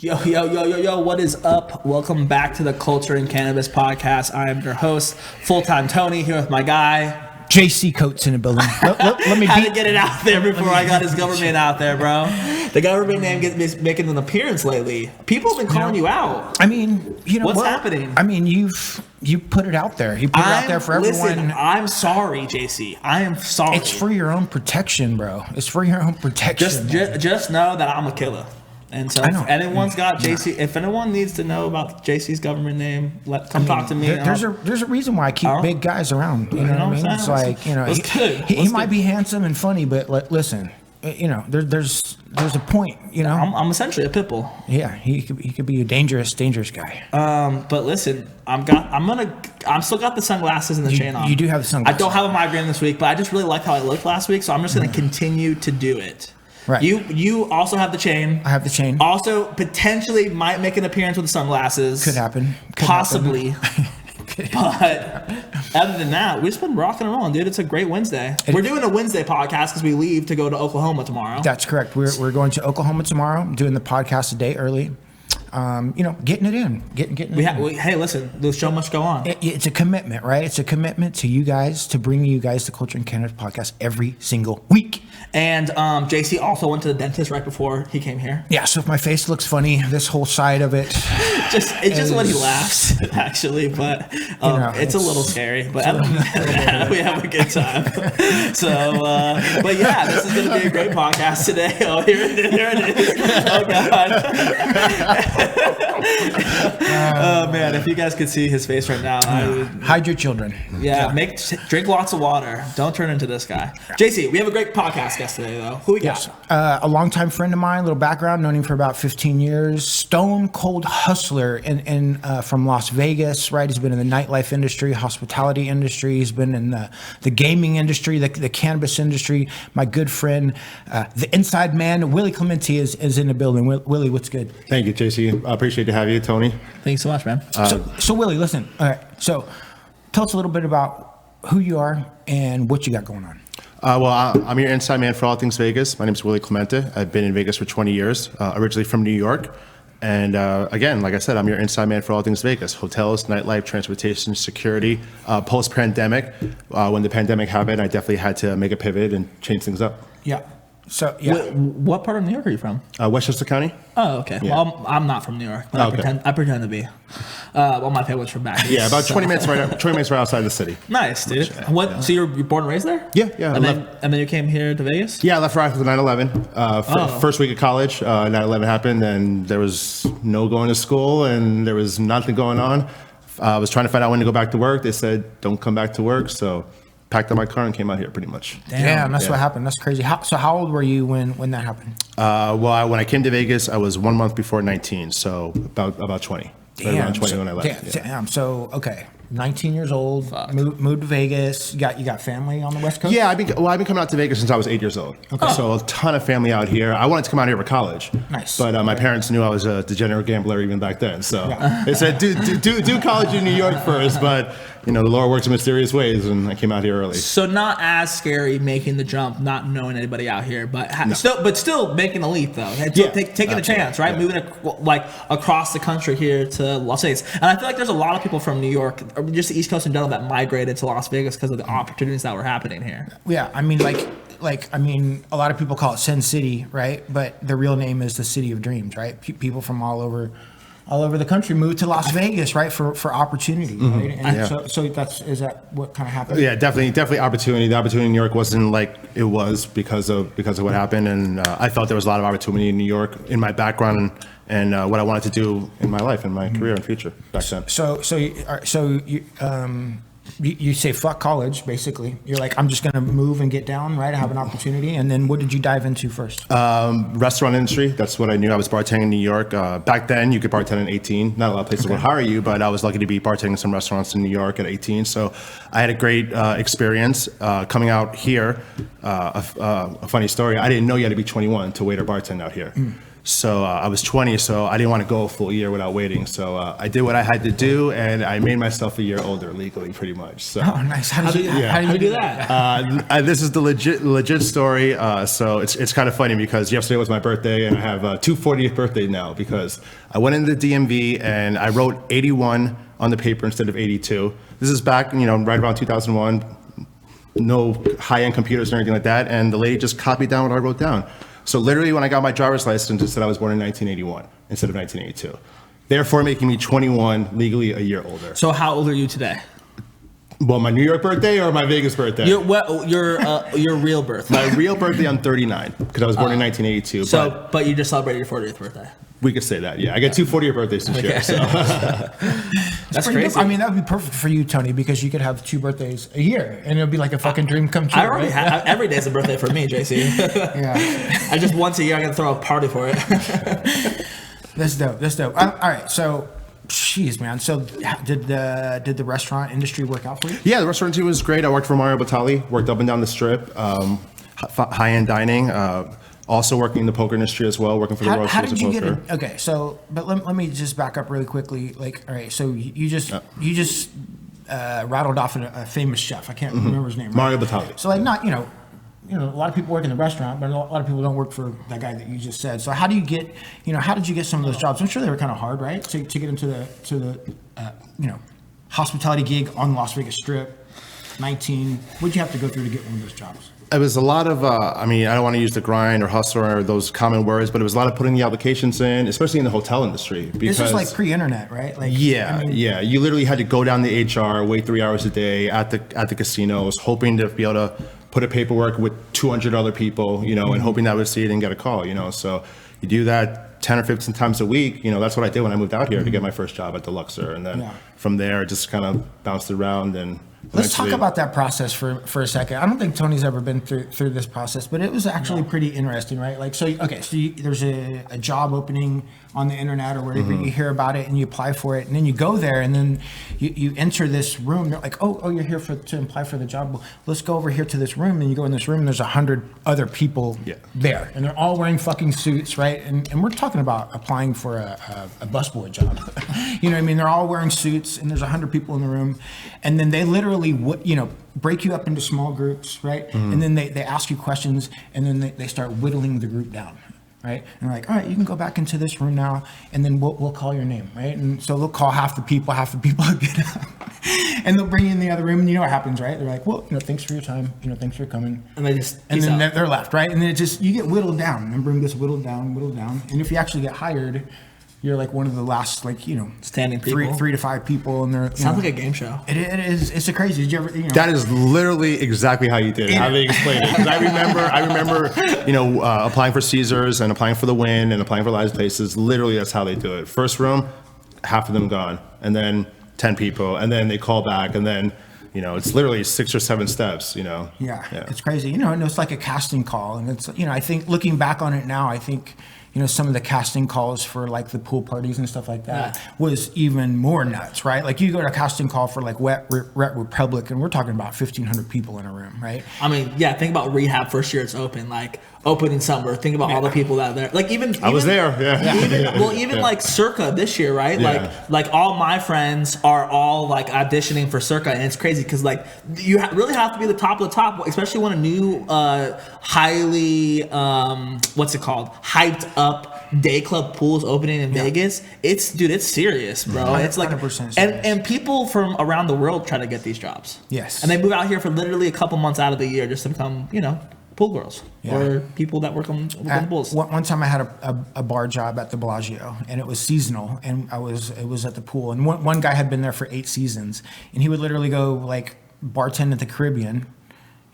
Yo, what is up? Welcome back to the Culture and Cannabis Podcast. I am your host, Full-Time Tony, here with my guy, JC Coates in the building. Let me had to get it out there before I got his government out there, bro. The government name is making an appearance lately. People have been calling you out. I mean, what's happening? I mean, you put it out there. You put it out there for everyone. Listen, I'm sorry, JC. I am sorry. It's for your own protection, bro. It's for your own protection. Just know that I'm a killer. And so if anyone's got JC, if anyone needs to know about JC's government name, come talk to me. There's a reason why I keep big guys around. You know what I mean? It's like, he might be handsome and funny, but listen, there's a point. I'm essentially a pit bull. Yeah, he could be a dangerous guy. But listen, I'm still got the sunglasses and the chain on. You do have the sunglasses. I don't have a migraine this week, but I just really like how I looked last week, so I'm just going to continue to do it. Right. You also have the chain. I have the chain. Also, potentially might make an appearance with the sunglasses. Could happen. Possibly. But other than that, we've just been rocking and rolling, dude. It's a great Wednesday. We're doing a Wednesday podcast because we leave to go to Oklahoma tomorrow. That's correct. We're going to Oklahoma tomorrow. I'm doing the podcast a day early. Getting it in. Hey, listen, the show must go on. It's a commitment, right? It's a commitment to you guys, to bring you guys the Culture and Cannabis Podcast every single week. And JC also went to the dentist right before he came here. Yeah, so if my face looks funny, this whole side of it. It's just when he laughs, actually, but it's a little scary. But we have a good time. So, but yeah, this is going to be a great podcast today. Oh, here it is. Oh, God. Oh man, if you guys could see his face right now, hide your children. Yeah, drink lots of water. Don't turn into this guy. JC, we have a great podcast guest today, though. Who we got? A longtime friend of mine. Little background: known him for about 15 years. Stone cold hustler from Las Vegas. Right, he's been in the nightlife industry, hospitality industry. He's been in the gaming industry, the cannabis industry. My good friend, the inside man, Willie Clemente is in the building. Willie, what's good? Thank you, JC. I appreciate to have you, Tony. Thanks so much, man. So Willie, listen. All right. So tell us a little bit about who you are and what you got going on. I'm your inside man for all things Vegas. My name is Willie Clemente. I've been in Vegas for 20 years, originally from New York. And again, like I said, I'm your inside man for all things Vegas. Hotels, nightlife, transportation, security. Post-pandemic, when the pandemic happened, I definitely had to make a pivot and change things up. Yeah. So, yeah. What part of New York are you from? Westchester County. Oh, okay. Yeah. Well, I'm not from New York, but I pretend to be. My family's from back east. Yeah, about 20 minutes right outside the city. Nice, dude. So you're born and raised there? Yeah. And then you came here to Vegas? Yeah, I left right after 9/11. First week of college, 9/11 happened, and there was no going to school, and there was nothing going on. I was trying to find out when to go back to work. They said, don't come back to work, so packed up my car and came out here pretty much. Damn, that's what happened. That's crazy. So how old were you when that happened? When I came to Vegas, I was 1 month before 19, so about 20. Damn. Right around 20 when I left. Damn. So, okay. 19 years old, moved to Vegas. You got family on the West Coast? Yeah, I've been coming out to Vegas since I was 8 years old. Okay. So a ton of family out here. I wanted to come out here for college. Nice. But my parents knew I was a degenerate gambler even back then. So they said, do college in New York first. But, the Lord works in mysterious ways, and I came out here early. So not as scary making the jump, not knowing anybody out here, but still making a leap, though. Taking a chance, right? Yeah. Moving across the country here to Las Vegas. And I feel like there's a lot of people from New York, or just the East Coast in general, that migrated to Las Vegas because of the opportunities that were happening here. Yeah, I mean, a lot of people call it Sin City, right? But the real name is the City of Dreams, right? People from all over the country moved to Las Vegas, right, for opportunity, right? And so is that what kind of happened? Yeah, definitely opportunity. The opportunity in New York wasn't like it was because of what happened, and I felt there was a lot of opportunity in New York in my background and what I wanted to do in my life and my career and future back then. So you say fuck college, basically. You're like, I'm just going to move and get down, right? I have an opportunity. And then what did you dive into first? Restaurant industry. That's what I knew. I was bartending in New York. Back then, you could bartend at 18. Not a lot of places would hire you, but I was lucky to be bartending in some restaurants in New York at 18. So I had a great experience coming out here. A funny story. I didn't know you had to be 21 to wait or bartend out here. So I was 20, so I didn't want to go a full year without waiting. So I did what I had to do, and I made myself a year older legally, pretty much. So. Oh, nice. How do you do that? This is the legit story. So it's kind of funny because yesterday was my birthday, and I have two 40th birthdays now because I went into the DMV and I wrote 81 on the paper instead of 82. This is back, right around 2001. No high-end computers or anything like that, and the lady just copied down what I wrote down. So literally, when I got my driver's license, it said I was born in 1981 instead of 1982, therefore making me 21, legally a year older. So how old are you today? Well, my New York birthday or my Vegas birthday? Your real birthday. My real birthday, I'm 39 because I was born in 1982. So, but you just celebrated your 40th birthday. We could say that, yeah. I got two 40th birthdays this year. So. That's crazy. Dope. I mean, that would be perfect for you, Tony, because you could have 2 birthdays a year, and it'll be like a fucking dream come true. I already have every day's a birthday for me, JC. Yeah. I just once a year I gotta throw a party for it. That's dope. All right, so. Jeez, man. So, did the restaurant industry work out for you? Yeah, the restaurant industry was great. I worked for Mario Batali, worked up and down the strip, high-end dining. Also working in the poker industry as well, working for the World Series of Poker. Get it? Okay, so but let me just back up really quickly. Like, all right, so you just rattled off a famous chef. I can't remember his name. Right? Mario Batali. So like, not a lot of people work in the restaurant, but a lot of people don't work for that guy that you just said. So how do you get, how did you get some of those jobs? I'm sure they were kind of hard, right? To get into the hospitality gig on the Las Vegas Strip. 19. What'd you have to go through to get one of those jobs? It was a lot of, I don't want to use the grind or hustle or those common words, but it was a lot of putting the applications in, especially in the hotel industry. Because, this was like pre-internet, right? Like, yeah. You literally had to go down the HR, wait 3 hours a day at the casinos, hoping to be able to put a paperwork with 200 other people, and hoping that would see it and get a call, So you do that 10 or 15 times a week. That's what I did when I moved out here to get my first job at the Luxor. And then from there, it just kind of bounced around and let's talk about that process for a second. I don't think Tony's ever been through this process, but it was actually pretty interesting, right? Like, so there's a job opening on the internet or wherever, you hear about it and you apply for it, and then you go there and then you enter this room. They're like, oh, you're here to apply for the job. Well, let's go over here to this room. And you go in this room and there's 100 other people there, and they're all wearing fucking suits, right? And we're talking about applying for a busboy job. You know what I mean? They're all wearing suits and there's 100 people in the room, and then they literally break you up into small groups, right? And then they ask you questions, and then they start whittling the group down, right? And they're like, all right, you can go back into this room now, and then we'll call your name, right? And so they'll call half the people get up, and they'll bring you in the other room, and you know what happens, right? They're like, well, thanks for your time, thanks for coming, and then they're left, right? And then you get whittled down, and room gets whittled down, and if you actually get hired, you're like one of the last, standing people, 3 to 5 people, and they're sounds like a game show. It is. It's a crazy. Did you ever? That is literally exactly how you did it. How they explained it. Because I remember, applying for Caesars and applying for the Wynn and applying for a lot of places. Literally, that's how they do it. First room, half of them gone, and then 10 people, and then they call back, and then. It's literally 6 or 7 steps, Yeah, it's crazy. And it's like a casting call. And it's, I think looking back on it now, I think, some of the casting calls for like the pool parties and stuff like that was even more nuts, right? Like you go to a casting call for like Wet Republic, and we're talking about 1,500 people in a room, right? I mean, think about rehab first year it's open, like opening summer. Think about all the people that are there. Like even I was there, even like Circa this year, right? Yeah. Like all my friends are all like auditioning for Circa, and it's crazy because like you really have to be the top of the top, especially when a new highly hyped up day club pool is opening in Vegas. It's serious, bro. It's like 100% serious. And people from around the world try to get these jobs. Yes, and they move out here for literally a couple months out of the year just to become pool girls or people that work on the pools. One time I had a bar job at the Bellagio, and it was seasonal, and it was at the pool, and one guy had been there for 8 seasons, and he would literally go like bartend at the Caribbean,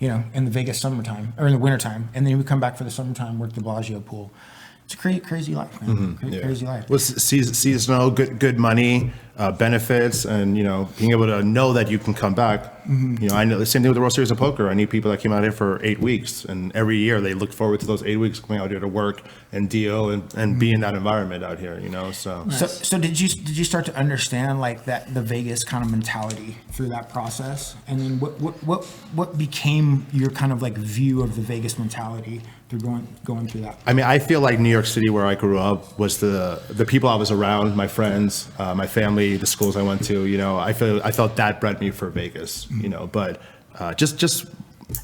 in the Vegas summertime or in the wintertime, and then he would come back for the summertime, work the Bellagio pool. It's a crazy life, man. Crazy life. Well, seasonal, good money, benefits, and being able to know that you can come back. I know the same thing with the World Series of Poker. I need people that came out here for 8 weeks, and every year they look forward to those 8 weeks coming out here to work and deal and be in that environment out here. So. Nice. So did you start to understand like that the Vegas kind of mentality through that process, and then what became your kind of like view of the Vegas mentality going through that? I mean, I feel like New York City, where I grew up, was the people I was around, my friends, my family, the schools I went to. I felt that bred me for Vegas. But just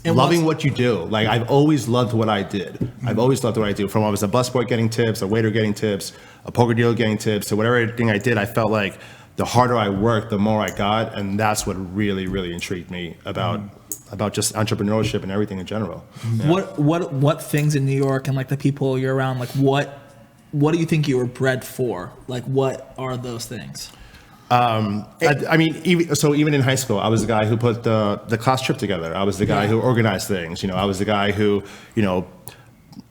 loving what you do. Like, I've always loved what I did. I've always loved what I do. From when I was a busboy getting tips, a waiter getting tips, a poker dealer getting tips, to whatever thing I did, I felt like the harder I worked, the more I got, and that's what really, really intrigued me about just entrepreneurship and everything in general. Yeah. What things in New York and like the people you're around, like what do you think you were bred for? Like, what are those things? I mean, even in high school, I was the guy who put the class trip together. I was the guy who organized things. I was the guy who,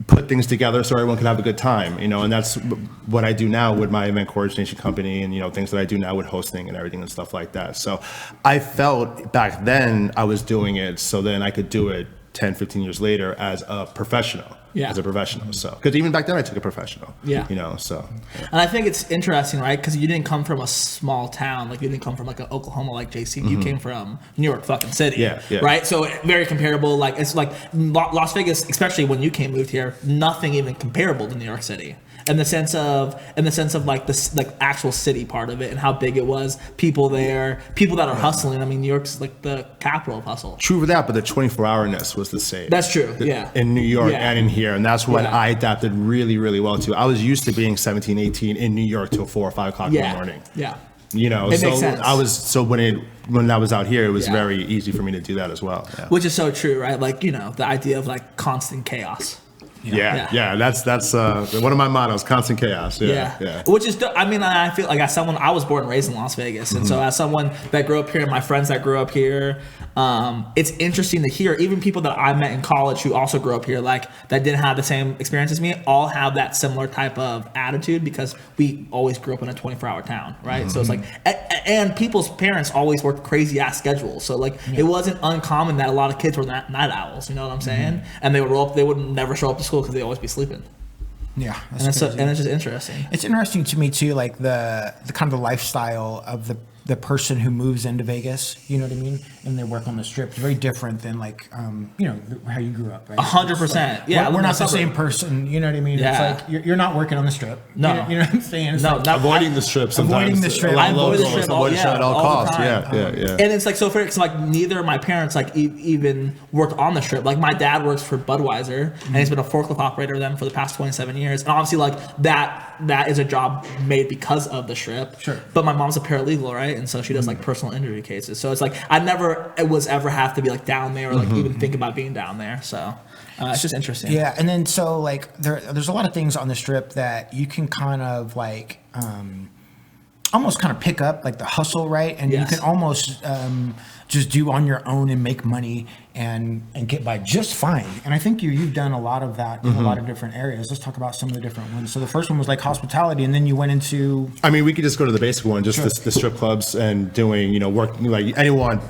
put things together so everyone could have a good time. And that's what I do now with my event coordination company, and things that I do now with hosting and everything and stuff like that. So I felt back then I was doing it so then I could do it 10, 15 years later as a professional. Yeah. As a professional. So, because even back then I took a professional. Yeah. So. Yeah. And I think it's interesting, right? Because you didn't come from a small town. Like, you didn't come from like an Oklahoma like JC. You came from New York fucking City. Yeah. Right? So very comparable. Like, it's like Las Vegas, especially when you moved here, nothing even comparable to New York City. In the sense of like the like actual city part of it and how big it was, people there, people that are hustling. I mean, New York's like the capital of hustle. True for that, but the 24-hourness was the same. That's true. Yeah. In New York and in here, and that's what I adapted really, really well to. I was used to being 17, 18 in New York till 4 or 5 o'clock in the morning. Yeah. It makes sense. When I was out here, it was very easy for me to do that as well. Yeah. Which is so true, right? Like, the idea of like constant chaos. Yeah. That's one of my mottos: constant chaos. Yeah. Which is, I mean, I feel like as someone, I was born and raised in Las Vegas, and so as someone that grew up here, my friends that grew up here, it's interesting to hear even people that I met in college who also grew up here, like that didn't have the same experience as me, all have that similar type of attitude because we always grew up in a 24-hour town, right? So it's like, and people's parents always worked crazy ass schedules, so like it wasn't uncommon that a lot of kids were night owls. You know what I'm saying? And they would never show up to school because they'd always be sleeping. Yeah, and it's just interesting. It's interesting to me too, like the kind of the lifestyle of the person who moves into Vegas. You know what I mean? And they work on the Strip. It's very different than like how you grew up. Right? 100%. Yeah, we're not the same person. You know what I mean? Yeah. It's like you're not working on the Strip. No, you know what I'm saying? It's no, like, avoiding the Strip sometimes. Avoiding the Strip. I avoid the Strip at all costs. Yeah. And it's like so for like neither of my parents like even worked on the Strip. Like my dad works for Budweiser and he's been a forklift operator with them for the past 27 years. And obviously like that is a job made because of the Strip. Sure. But my mom's a paralegal, right? And so she does like personal injury cases. So it's like I never was ever have to be like down there or like even think about being down there. So it's just interesting. Yeah, and then so like there's a lot of things on the Strip that you can kind of like almost kind of pick up like the hustle, right? And you can almost just do on your own and make money and get by just fine. And I think you've done a lot of that in a lot of different areas. Let's talk about some of the different ones. So the first one was like hospitality, and then you went into... I mean, we could just go to the basic one, just the strip clubs and doing, work, like anyone,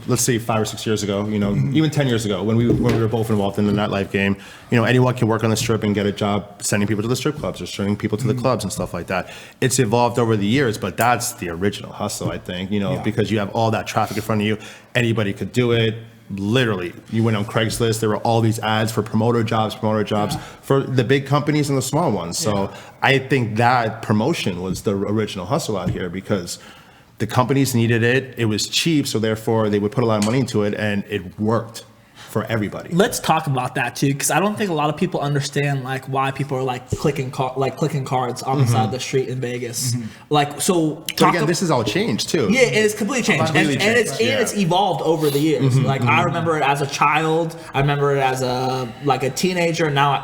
let's say 5 or 6 years ago, even 10 years ago when we were both involved in the nightlife game, anyone can work on the Strip and get a job sending people to the strip clubs or sending people to the clubs and stuff like that. It's evolved over the years, but that's the original hustle, I think, because you have all that traffic in front of you. Anybody could do it. Literally, you went on Craigslist, there were all these ads for promoter jobs for the big companies and the small ones. So I think that promotion was the original hustle out here because the companies needed it. It was cheap, so therefore they would put a lot of money into it, and it worked for everybody. Let's talk about that too, because I don't think a lot of people understand like why people are like clicking cards on the side of the street in Vegas. Like so. But again, this has all changed too. Yeah, it's completely changed, and it's evolved over the years. I remember it as a child. I remember it as a teenager. Now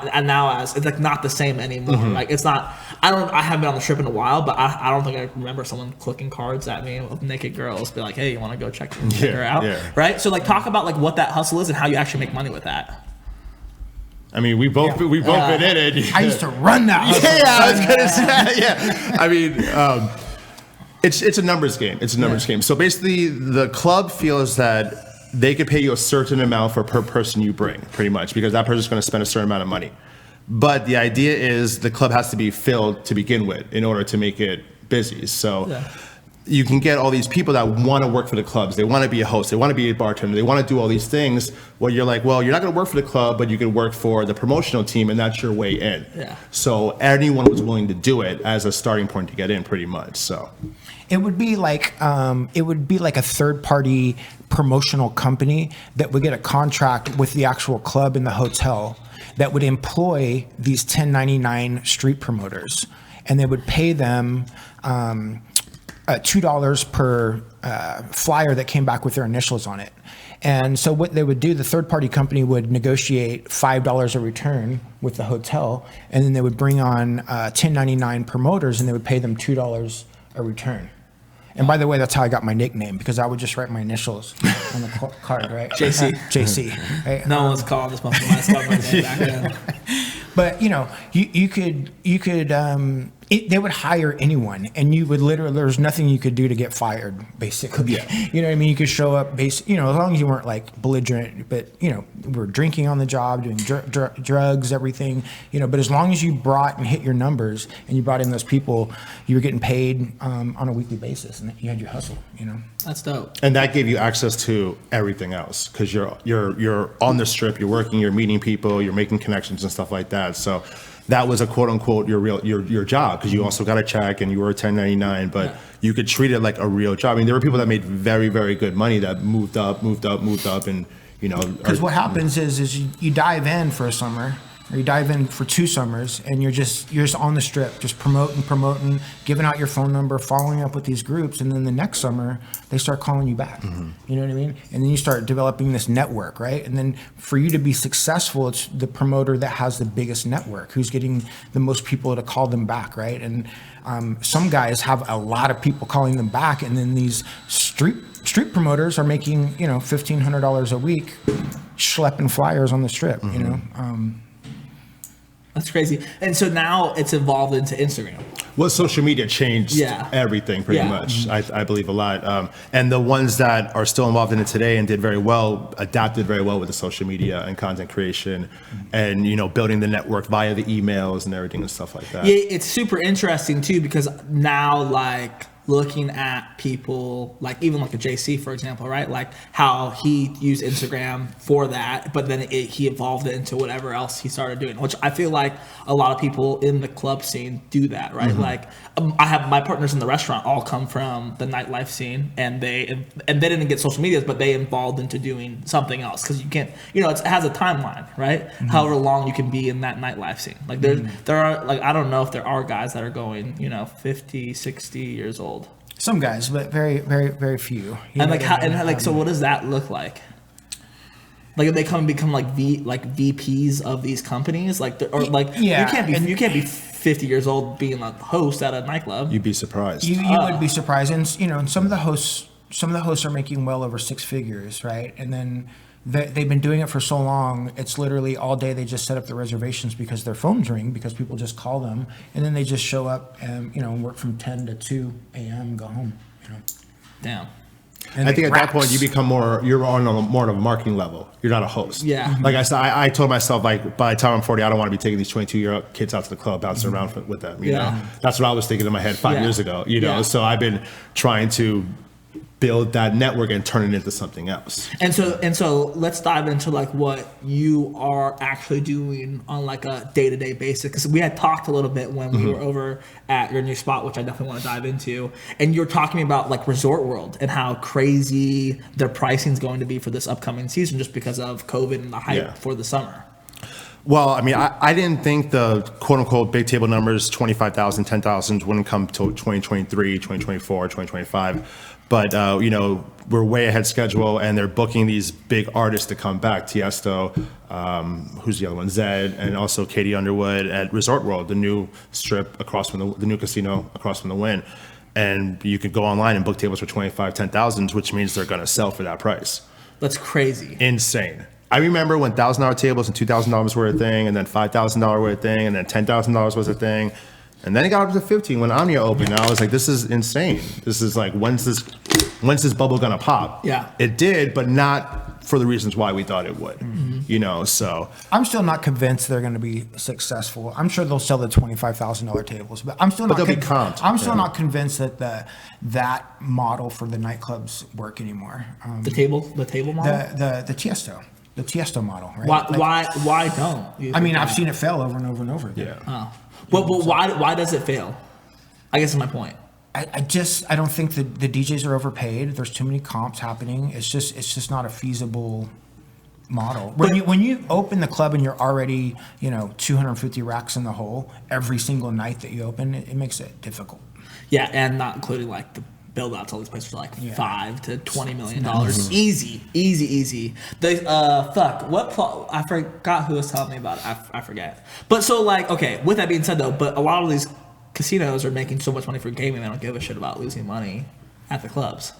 as it's like not the same anymore. Like it's not. I haven't been on the Strip in a while, but I don't think I remember someone clicking cards at me with naked girls, be like, "Hey, you want to go check her out?" Yeah. Right. So like, talk about like what that hustle is and how you actually make money with that. I mean, we both been in it. I used to run that hustle. I was gonna say, I mean, it's a numbers game. It's a numbers game. So basically, the club feels that they could pay you a certain amount per person you bring, pretty much, because that person's going to spend a certain amount of money. But the idea is the club has to be filled to begin with in order to make it busy. So you can get all these people that want to work for the clubs. They want to be a host. They want to be a bartender. They want to do all these things. Well, you're like, well, you're not going to work for the club, but you can work for the promotional team, and that's your way in. Yeah. So anyone was willing to do it as a starting point to get in, pretty much. So it would be like a third-party promotional company that would get a contract with the actual club and the hotel that would employ these 1099 street promoters, and they would pay them $2 per flyer that came back with their initials on it. And so what they would do, the third-party company would negotiate $5 a return with the hotel, and then they would bring on 1099 promoters, and they would pay them $2 a return. And by the way, that's how I got my nickname, because I would just write my initials on the card, right? JC. JC. Right? No one's calling this month. Mine's called my name back then. But you could they would hire anyone, and you would literally, there's nothing you could do to get fired, basically. Yeah. You know what I mean? You could show up, as long as you weren't like belligerent, but we were drinking on the job, doing drugs, everything. But as long as you brought and hit your numbers, and you brought in those people, you were getting paid on a weekly basis, and you had your hustle. That's dope. And that gave you access to everything else, because you're on the strip, you're working, you're meeting people, you're making connections and stuff like that. So that was a quote unquote your job, because you also got a check and you were a 1099, but you could treat it like a real job. I mean, there were people that made very, very good money that moved up, and because what happens is you dive in for a summer, or you dive in for 2 summers, and you're just on the strip, just promoting, giving out your phone number, following up with these groups, and then the next summer they start calling you back. Mm-hmm. You know what I mean? And then you start developing this network, right? And then for you to be successful, it's the promoter that has the biggest network, who's getting the most people to call them back, right? And some guys have a lot of people calling them back, and then these street promoters are making $1,500 a week schlepping flyers on the strip. That's crazy. And so now it's evolved into Instagram. Well, social media changed everything pretty much, I believe a lot. And the ones that are still involved in it today and did very well, adapted very well with the social media and content creation and, building the network via the emails and everything and stuff like that. Yeah, it's super interesting too, because now looking at people even like a JC, for example, right? Like how he used Instagram for that, but then he evolved it into whatever else he started doing, which I feel like a lot of people in the club scene do that, right? Mm-hmm. Like I have my partners in the restaurant all come from the nightlife scene, and they didn't get social medias, but they evolved into doing something else, because you can't, it has a timeline, right? Mm-hmm. However long you can be in that nightlife scene. Like there are I don't know if there are guys that are going 50, 60 years old. Some guys, but very, very, very few. So what does that look like? Like if they become VPs of these companies, you can't be 50 years old being a host at a nightclub. You'd be surprised. You would be surprised, and some of the hosts are making well over 6 figures, right? And then they've been doing it for so long, it's literally all day they just set up the reservations because their phones ring, because people just call them, and then they just show up and work from 10 to 2 a.m. go home. Damn. And I think at that point you're on more of a marketing level. You're not a host. Yeah. Like I said, I told myself, by the time I'm 40, I don't want to be taking these 22-year-old kids out to the club, bouncing around with them. You know, that's what I was thinking in my head 5 years ago. So I've been trying to build that network and turn it into something else. And so let's dive into what you are actually doing on a day-to-day basis, because we had talked a little bit when we were over at your new spot, which I definitely want to dive into, and you're talking about Resort World and how crazy their pricing is going to be for this upcoming season just because of COVID and the hype for the summer. Well, I mean, I didn't think the quote-unquote big table numbers, 25,000, 10,000, wouldn't come till 2023, 2024, 2025. But, we're way ahead schedule, and they're booking these big artists to come back. Tiesto, who's the other one? Zed, and also Katie Underwood at Resort World, the new strip across from the new casino across from the Wynn. And you could go online and book tables for 25, 10,000, which means they're going to sell for that price. That's crazy. Insane. I remember when $1,000 tables and $2,000 were a thing, and then $5,000 were a thing, and then $10,000 was a thing. And then it got up to 15 when Omnia opened. And I was like, this is insane. This is when's this bubble gonna pop? Yeah. It did, but not for the reasons why we thought it would, you know, so. I'm still not convinced they're going to be successful. I'm sure they'll sell the $25,000 tables, but I'm still not. They'll be comped. I'm still not convinced that that model for the nightclubs work anymore. The table model. The Tiesto model, right? Why don't? I mean, I've seen it fail over and over and over again. Yeah. Oh. But why does it fail? I guess is my point. I don't think the DJs are overpaid. There's too many comps happening. It's just not a feasible model. When you open the club and you're already 250 racks in the hole every single night that you open, it makes it difficult. Yeah, and not including like the build outs. All these places are like $5 to $20 million. Easy. They I forgot who was telling me about it. I forget. But so like, okay. With that being said though, but a lot of these casinos are making so much money for gaming, they don't give a shit about losing money at the clubs.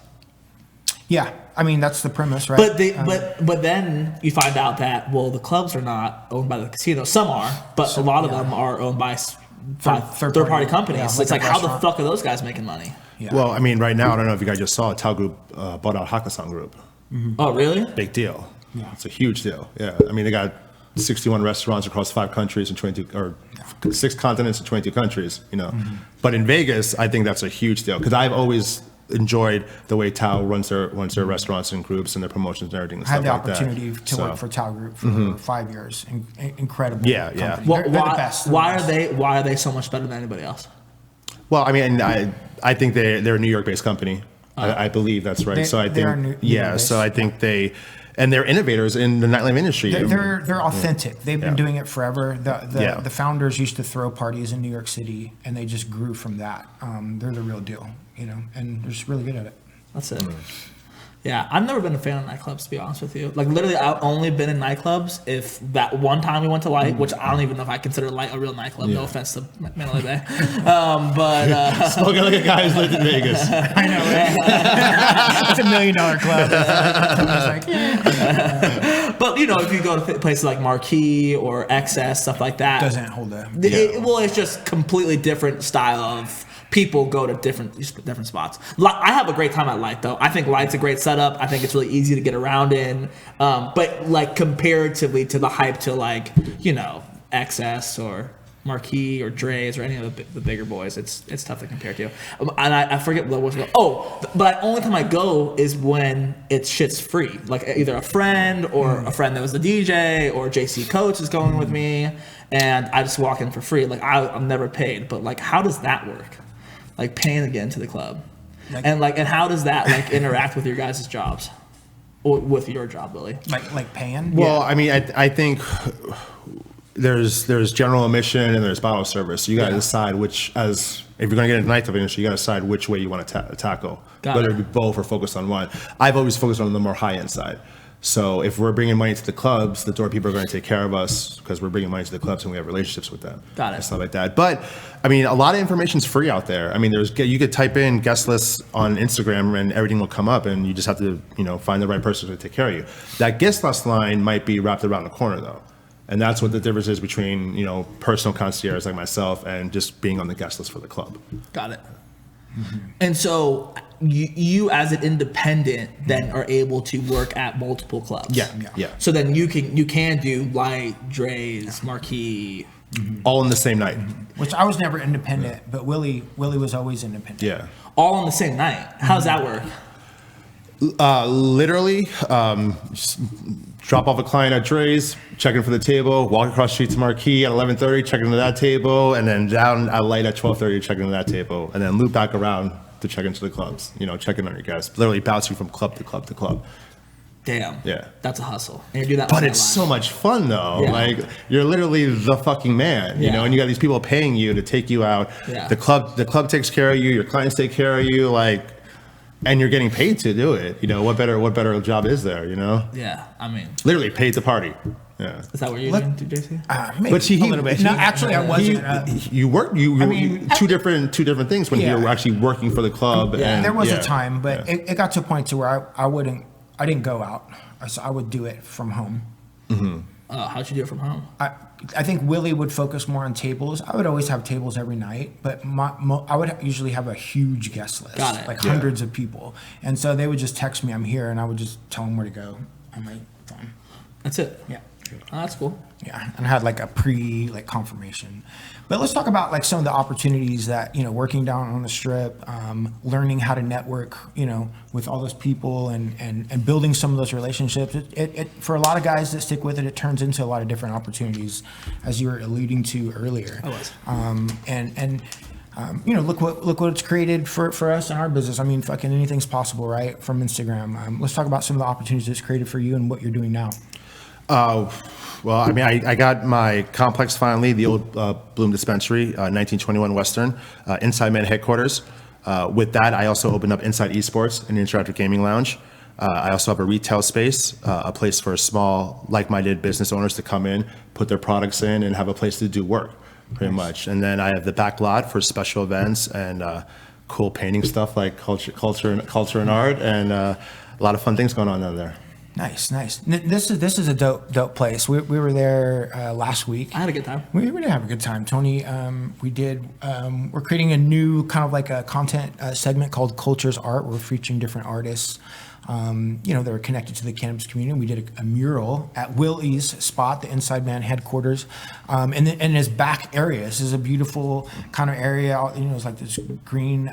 Yeah, I mean that's the premise, right? But then you find out that the clubs are not owned by the casinos. Some are, but a lot of them are owned by third party companies. Yeah, it's like how the fuck are those guys making money? Yeah. Well, I mean, right now I don't know if you guys just saw Tao Group bought out Hakkasan Group. Mm-hmm. Oh, really? Big deal. Yeah, it's a huge deal. Yeah, I mean they got 61 restaurants across 5 countries and 6 continents and 22 countries, But in Vegas, I think that's a huge deal because I've always enjoyed the way Tao runs their restaurants and groups and their promotions and everything. And I had the opportunity to work for Tao Group for 5 years. Incredible. Yeah. Company. They're the best. Why are they so much better than anybody else? Well, I mean, I think they're a New York-based company. I believe that's right. So I think so I think they're innovators in the nightlife industry. They're authentic. They've been doing it forever. The founders used to throw parties in New York City, and they just grew from that. They're the real deal, and they're just really good at it. That's it. Yeah, I've never been a fan of nightclubs, to be honest with you. Like, literally, I've only been in nightclubs if that one time we went to Light, which I don't even know if I consider Light a real nightclub. No offense to Mandalay Bay. But spoken like a guy who's lived in Vegas. I know, right? It's $1 million club. But, if you go to places like Marquee or XS, stuff like that. Doesn't hold that. It's just completely different style of people go to different spots. I have a great time at Light, though. I think Light's a great setup. I think it's really easy to get around in. But like comparatively to the hype to like XS or Marquee or Dre's or any of the bigger boys, it's tough to compare to. And I forget what was going. But only time I go is when shit's free. Like either a friend or a friend that was the DJ or JC Coates is going with me, and I just walk in for free. Like I'm never paid, but like how does that work? Like paying to get into the club, and how does that interact with your guys' jobs, or with your job, Willie? Like paying? Well, I mean, I think there's general admission and there's bottle service. So you got to decide if you're going to get into the nightclub industry, you got to decide which way you want to tackle, whether it be both or focus on one. I've always focused on the more high end side. So if we're bringing money to the clubs, the door people are going to take care of us because we're bringing money to the clubs and we have relationships with them. Got it. And stuff like that. But I mean, a lot of information's free out there. I mean, you could type in guest lists on Instagram and everything will come up, and you just have to find the right person to take care of you. That guest list line might be wrapped around the corner though, and that's what the difference is between personal concierge like myself and just being on the guest list for the club. Got it. Mm-hmm. And so you as an independent then are able to work at multiple clubs. Yeah. So then you can do Light, Dre's, Marquee, all in the same night. Which I was never independent, but Willie was always independent. Yeah. All on the same night. How's that work? Literally, drop off a client at Dre's, check in for the table, walk across the street to Marquee at 11:30, check into that table, and then down at Light at 12:30, check into that table, and then loop back around to check into the clubs. Check in on your guests. Literally bouncing from club to club to club. Damn. Yeah. That's a hustle. And you do that. But it's so much fun though. Yeah. Like you're literally the fucking man, you know, and you got these people paying you to take you out. Yeah. The club takes care of you, your clients take care of you, and you're getting paid to do it. What better job is there, Yeah. I mean, literally paid to party. Yeah. Is that what you're doing, JC? Maybe a little bit. No, actually, I wasn't. You work. Two different things when you're actually working for the club. And, there was a time, but it got to a point to where I didn't go out. I would do it from home. Mm-hmm. How'd you do it from home? I think Willie would focus more on tables. I would always have tables every night, but I would usually have a huge guest list, hundreds of people. And so they would just text me, I'm here, and I would just tell them where to go. on my phone. That's it? Yeah. Oh, that's cool. Yeah, and I had like a confirmation. But let's talk about like some of the opportunities that, working down on the Strip, learning how to network, with all those people and building some of those relationships. It for a lot of guys that stick with it, it turns into a lot of different opportunities, as you were alluding to earlier. I was. Look what it's created for us in our business. I mean, fucking anything's possible, right? From Instagram. Let's talk about some of the opportunities it's created for you and what you're doing now. Well, I mean, I got my complex finally, the old Bloom Dispensary, 1921 Western, Inside Man headquarters. With that, I also opened up Inside Esports, an interactive gaming lounge. I also have a retail space, a place for small, like-minded business owners to come in, put their products in, and have a place to do work, pretty much. And then I have the back lot for special events and cool painting stuff like culture and art, and a lot of fun things going on down there. Nice. This is a dope place. We were there last week. I had a good time. We did have a good time, Tony. We're creating a new kind of like a content segment called Culture's Art. We're featuring different artists, that are connected to the cannabis community. We did a mural at Willie's spot, the Inside Man headquarters, and in his back area. This is a beautiful kind of area. It's like this green,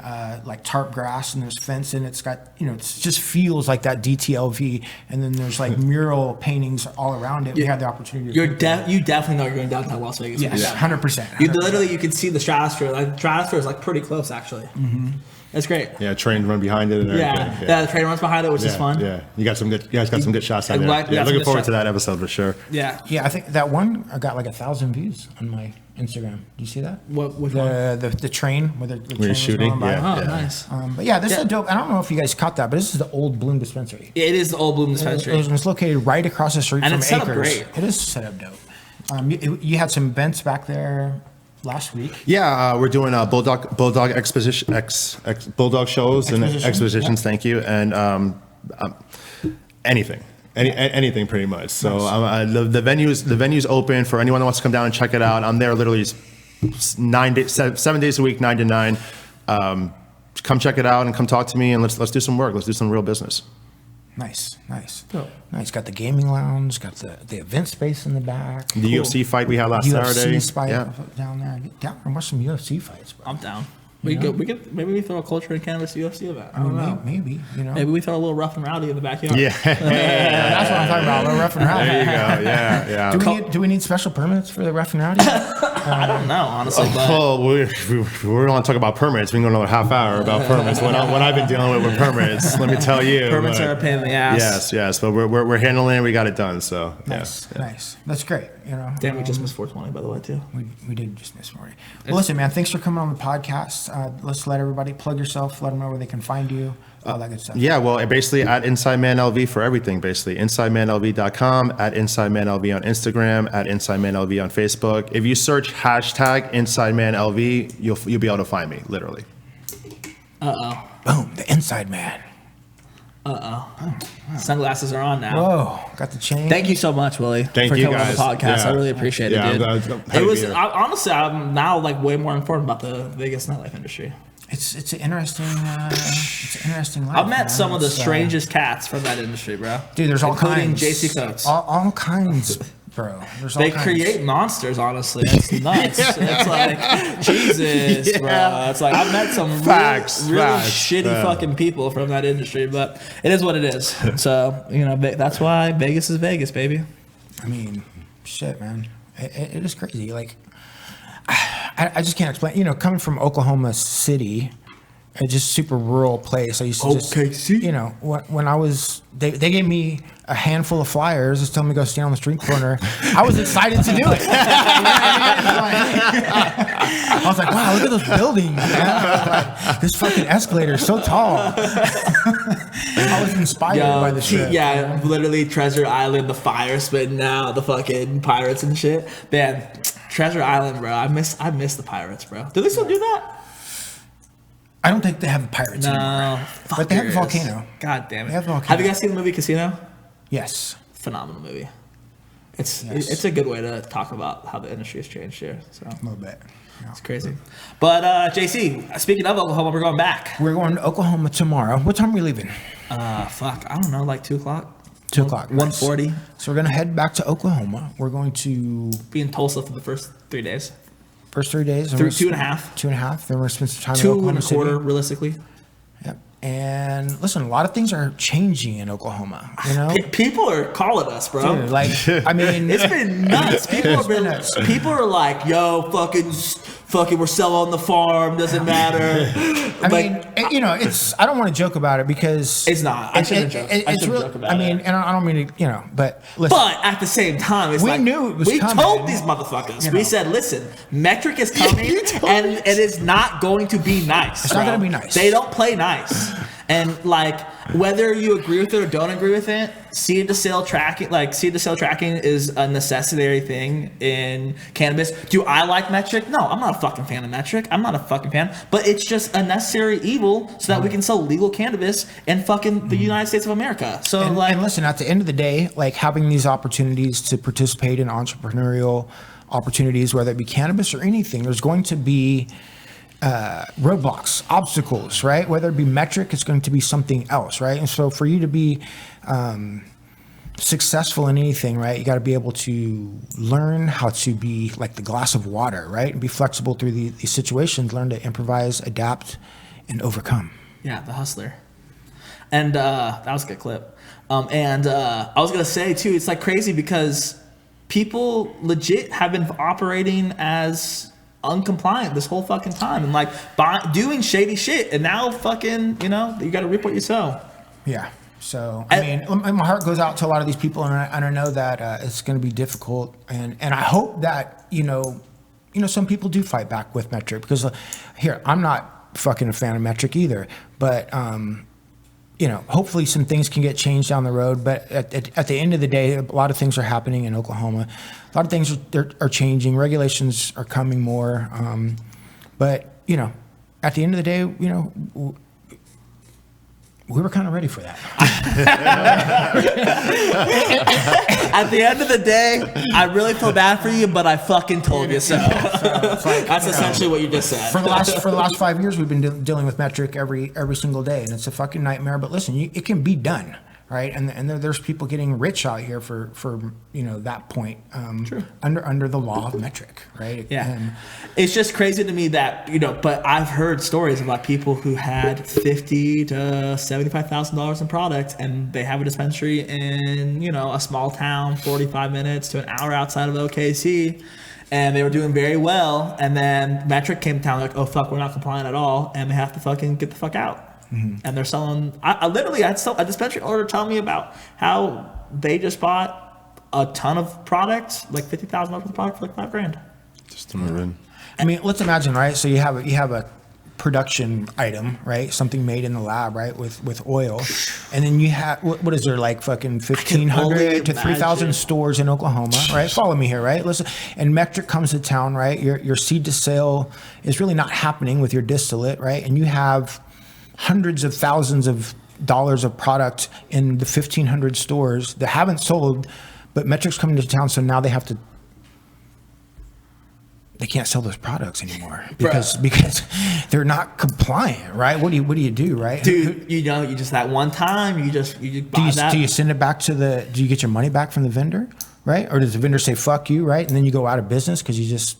like tarp grass, and there's fence, and it's got, it just feels like that DTLV. And then there's like mural paintings all around it. We had the opportunity. You definitely know you're going downtown Las Vegas. Yes, 100%. You can see the stratosphere. Like stratosphere is like pretty close, actually. Mm-hmm. That's great. Yeah, train run behind it and everything. Yeah, the train runs behind it, which is fun. Yeah, you guys got some good shots out there. Yeah, looking forward to that episode for sure. Yeah, I think that one I got like 1,000 views on my Instagram. Do you see that? Which the train where the train was shooting? going by. Yeah. Oh, nice. But yeah, this is a dope. I don't know if you guys caught that, but this is the old Bloom Dispensary. Yeah, it is the old Bloom Dispensary. It's located right across the street and from it's set Acres. Up great. It is set up dope. You had some events back there last week. Yeah, we're doing bulldog exposition, bulldog shows and expositions. Yeah. Thank you, and anything pretty much. So nice. The venue's open for anyone that wants to come down and check it out. I'm there literally 7 days a week, 9 to 9. Come check it out and come talk to me and let's do some work. Let's do some real business. Nice. Cool. Nice. Got the gaming lounge, got the event space in the back. The UFC fight we had last Saturday. UFC fight down there. Get down and watch some UFC fights, bro. I'm down. We could maybe we throw a culture and cannabis UFC event. I don't know. Maybe Maybe we throw a little rough and rowdy in the backyard. Yeah. That's what I'm talking about. A little rough and rowdy. There you go. Yeah. Do we need special permits for the rough and rowdy? I don't know, honestly. We're going to talk about permits. We can go another half hour about permits. What I've been dealing with permits, let me tell you. Permits are a pain in the ass. Yes. But we're handling it. We got it done. So nice. That's great. Damn, we just missed 420 by the way too. We did just miss 420. Well, listen, man. Thanks for coming on the podcast. Let's let everybody plug yourself. Let them know where they can find you. All that good stuff. Yeah, well, basically at Inside Man LV for everything. Basically, InsideManLV.com, at Inside Man LV on Instagram, at Inside Man LV on Facebook. If you search hashtag Inside Man LV, you'll be able to find me. Literally. Boom, the Inside Man. Sunglasses are on now. Whoa, got the chain. Thank you so much, Willie. Thank for you coming guys. on the podcast. Yeah. I really appreciate it, dude. Honestly, I'm now like way more informed about the Vegas nightlife industry. It's an interesting life. I've met some of the strangest cats from that industry, bro. Dude, there's all kinds. JC Coates. All kinds, bro. They create monsters, honestly. It's nuts. It's like, Jesus, bro. It's like, I've met some really shitty fucking people from that industry, but it is what it is. So, that's why Vegas is Vegas, baby. I mean, shit, man. It is crazy. Like, I just can't explain. Coming from Oklahoma City, a just super rural place. I used to when I was, they gave me a handful of flyers, just telling me to go stand on the street corner. I was excited to do it. I was like, wow, look at those buildings, man. Like, this fucking escalator is so tall. I was inspired by the shit. Yeah, literally Treasure Island, the fire spitting out, the fucking pirates and shit. Man, Treasure Island, bro. I miss the pirates, bro. Do they still do that? I don't think they have the pirates anymore. But they have a volcano. God damn it. They have a volcano. Have you guys seen the movie Casino? Yes. Phenomenal movie. It's a good way to talk about how the industry has changed here. So. A little bit. Yeah. It's crazy. But JC, speaking of Oklahoma, we're going back. We're going to Oklahoma tomorrow. What time are we leaving? I don't know, like 2 o'clock. 2 o'clock. 1:40. So we're going to head back to Oklahoma. We're going to be in Tulsa for the first 3 days. First 3 days. 2.5. 2.5. Then we're going to spend some time in 2 Oklahoma and a quarter, City. realistically. Yep. And listen, a lot of things are changing in Oklahoma. You know, people are calling us, bro. Dude, like, I mean, it's been nuts. People are like, "Yo, fucking, we're selling the farm. Doesn't matter." I mean, you know, it's. I don't want to joke about it because it's not. I shouldn't joke. It's really. Joke about I mean, it. and I don't mean to, you know, but listen. But at the same time, it's we knew it was we coming. told these motherfuckers. You know. We said, "Listen, metric is coming, and it is not going to be nice. It's not going to be nice. They don't play nice." And like, whether you agree with it or don't agree with it, seed to sale tracking is a necessary thing in cannabis. Do I like metric? No, I'm not a fucking fan of metric. I'm not a fucking fan. But it's just a necessary evil so that we can sell legal cannabis in fucking the United States of America. So and listen, at the end of the day, like having these opportunities to participate in entrepreneurial opportunities, whether it be cannabis or anything, there's going to be roadblocks, obstacles, right? Whether it be metric, it's going to be something else, right? And so for you to be successful in anything, right, you got to be able to learn how to be like the glass of water, right? And be flexible through these situations, learn to improvise, adapt, and overcome. Yeah, the hustler. And that was a good clip. I was going to say, too, it's like crazy because people legit have been operating as uncompliant this whole fucking time and like doing shady shit, and now fucking, you know, you got to reap what you sow. Yeah. So I mean, my heart goes out to a lot of these people, and I know that it's going to be difficult, and I hope that you know some people do fight back with metric, because here, I'm not fucking a fan of metric either, but you know, hopefully some things can get changed down the road. But at the end of the day, a lot of things are happening in Oklahoma. A lot of things are changing. Regulations are coming more. But, you know, at the end of the day, you know, we were kind of ready for that. At the end of the day, I really feel bad for you, but I fucking told you so. That's essentially what you just said. For the last 5 years, we've been dealing with metric every single day, and it's a fucking nightmare. But listen, it can be done, right? And there's people getting rich out here for you know that point. Under the law of metric, right? Yeah. And it's just crazy to me that, you know, but I've heard stories about people who had $50,000 to $75,000 in product, and they have a dispensary in, you know, a small town, 45 minutes to an hour outside of OKC, and they were doing very well. And then metric came to town, like, oh fuck, we're not compliant at all, and they have to fucking get the fuck out. Mm-hmm. And they're selling. I literally had a dispensary owner tell me about how they just bought a ton of product, like $50,000 worth of product for like $5,000. Just to move in. I mean, let's imagine, right? So you have a production item, right? Something made in the lab, right? With oil, and then you have what is there, like fucking 1,500 to 3,000 stores in Oklahoma, right? Follow me here, right? Listen, and metric comes to town, right? Your seed to sale is really not happening with your distillate, right? And you have hundreds of thousands of dollars of product in the 1,500 stores that haven't sold, but metric's coming to town, so now they can't sell those products anymore because they're not compliant, right? What do you do, right? Dude, you know, you just that one time you buy that. Do you send it back do you get your money back from the vendor, right? Or does the vendor say fuck you, right? And then you go out of business because you just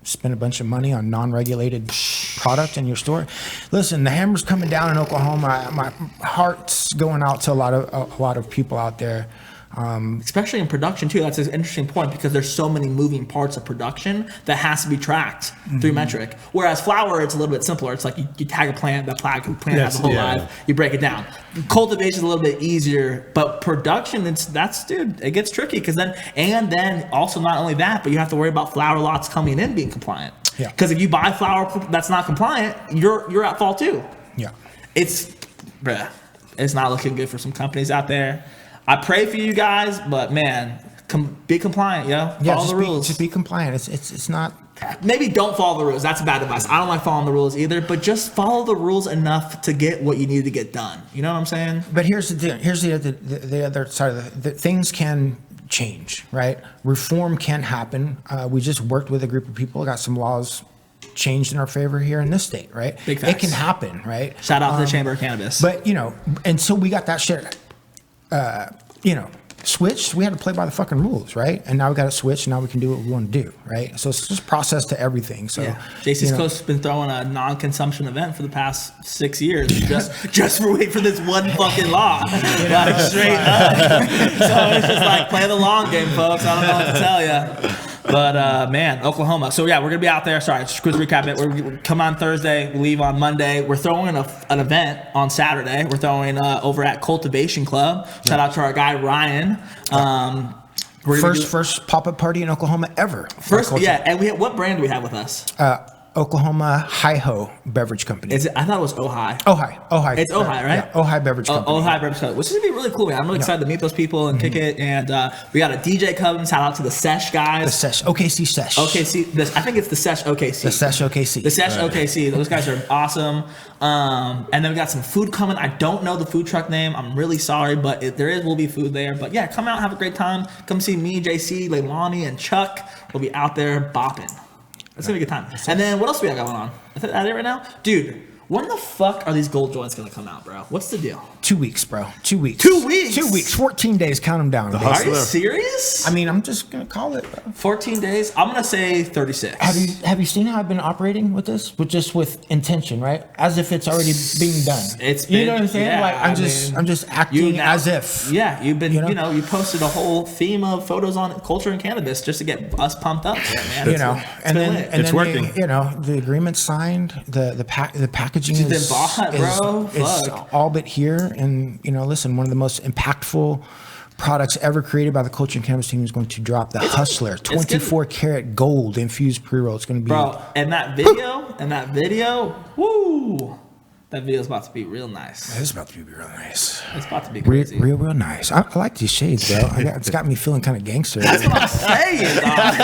spend a bunch of money on non-regulated product in your store. Listen, the hammer's coming down in Oklahoma. My heart's going out to a lot of people out there. Especially in production too. That's an interesting point because there's so many moving parts of production that has to be tracked through metric. Whereas flower, it's a little bit simpler. It's like you tag a plant, that plant has a whole life. You break it down. Cultivation is a little bit easier, but production, it gets tricky because then also not only that, but you have to worry about flower lots coming in being compliant. Yeah. Because if you buy flower that's not compliant, you're at fault too. Yeah. It's not looking good for some companies out there. I pray for you guys, but man, be compliant, yo. Follow the rules. Just be compliant. It's not. Maybe don't follow the rules. That's bad advice. I don't like following the rules either, but just follow the rules enough to get what you need to get done. You know what I'm saying? But here's the deal. Here's the other side of the things can change, right? Reform can happen. We just worked with a group of people, got some laws changed in our favor here in this state, right? Big facts. It can happen, right? Shout out to the Chamber of Cannabis. But, you know, and so we got that shit switched, we had to play by the fucking rules, right? And now we got to switch. And now we can do what we want to do, right? So it's just process to everything. So JC's Coast has been throwing a non-consumption event for the past 6 years, just for wait for this one fucking law, like straight up. So it's just like play the long game, folks. I don't know what to tell you. But man, Oklahoma. So yeah, we're gonna be out there. Sorry, just quick recap it. We come on Thursday, we leave on Monday. We're throwing an event on Saturday. We're throwing over at Cultivation Club. Shout out to our guy Ryan. First pop-up party in Oklahoma ever. And what brand do we have with us? Oklahoma Hi-Ho Beverage Company. I thought it was Ojai. Ojai. It's Ojai, right? Yeah, Ojai Beverage Company. Ojai Beverage Company, which is going to be really cool, man. I'm really excited to meet those people and kick it. And we got a DJ coming. Shout out to the Sesh guys. The Sesh. OKC Sesh. OKC. I think it's the Sesh OKC. The Sesh OKC. The Sesh OKC. Those guys are awesome. And then we got some food coming. I don't know the food truck name. I'm really sorry, but will be food there. But yeah, come out, have a great time. Come see me, JC, Leilani, and Chuck. We'll be out there bopping. It's going to be a good time. And then what else we got going on? Is that it right now? Dude, when the fuck are these gold joints going to come out, bro? What's the deal? 2 weeks, bro. 2 weeks. 2 weeks? 2 weeks. 14 days. Count them down. Are you serious? I mean, I'm just going to call it, bro. 14 days? I'm going to say 36. Have you seen how I've been operating with this? With intention, right? As if it's already being done. You know what I'm saying? Yeah, like I'm just acting as if. Yeah, you've been, you posted a whole theme of photos on culture and cannabis just to get us pumped up. Yeah, man. It's working. The agreement signed, the packaging is bro. It's all but here. And listen, one of the most impactful products ever created by the culture and cannabis team is going to drop the Hustler 24 karat gold infused pre-roll. It's going to be, bro. And that video, woo. That video is about to be real nice. It's about to be real nice. It's about to be crazy. Real nice. I like these shades, bro. It's got me feeling kind of gangster. That's what I'm saying, dog.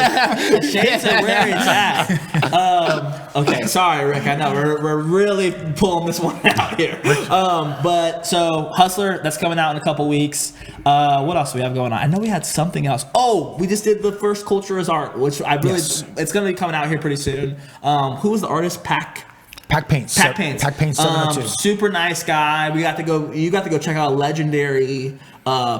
The shades are where it's at. Okay, sorry, Rick. I know we're really pulling this one out here. But so Hustler, that's coming out in a couple weeks. What else do we have going on? I know we had something else. Oh, we just did the first Culture is Art, which it's going to be coming out here pretty soon. Who was the artist? Pack Paints 702. Super nice guy. You got to go check out a legendary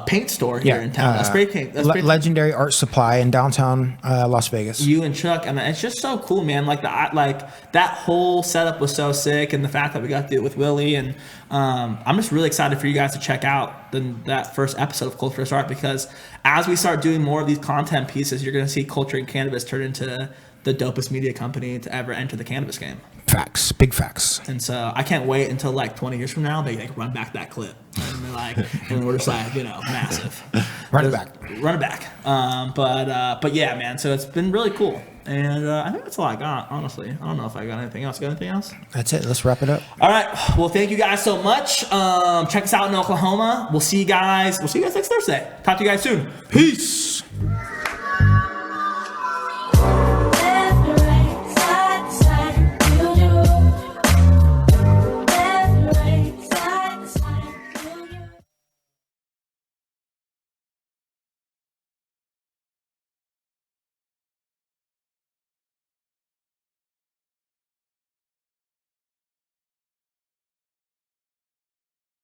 paint store here in town. Spray paint. Legendary art supply in downtown Las Vegas. You and Chuck, and it's just so cool, man. Like that whole setup was so sick, and the fact that we got to do it with Willie, and I'm just really excited for you guys to check out that first episode of Culture is Art, because as we start doing more of these content pieces, you're going to see Culture and Cannabis turn into the dopest media company to ever enter the cannabis game. Facts, big facts. And so I can't wait until 20 years from now they run back that clip, and they're and we're just massive. Run it back. But yeah, man. So it's been really cool, and I think that's all I got. Honestly, I don't know if I got anything else. Got anything else? That's it. Let's wrap it up. All right. Well, thank you guys so much. Check us out in Oklahoma. We'll see you guys next Thursday. Talk to you guys soon. Peace.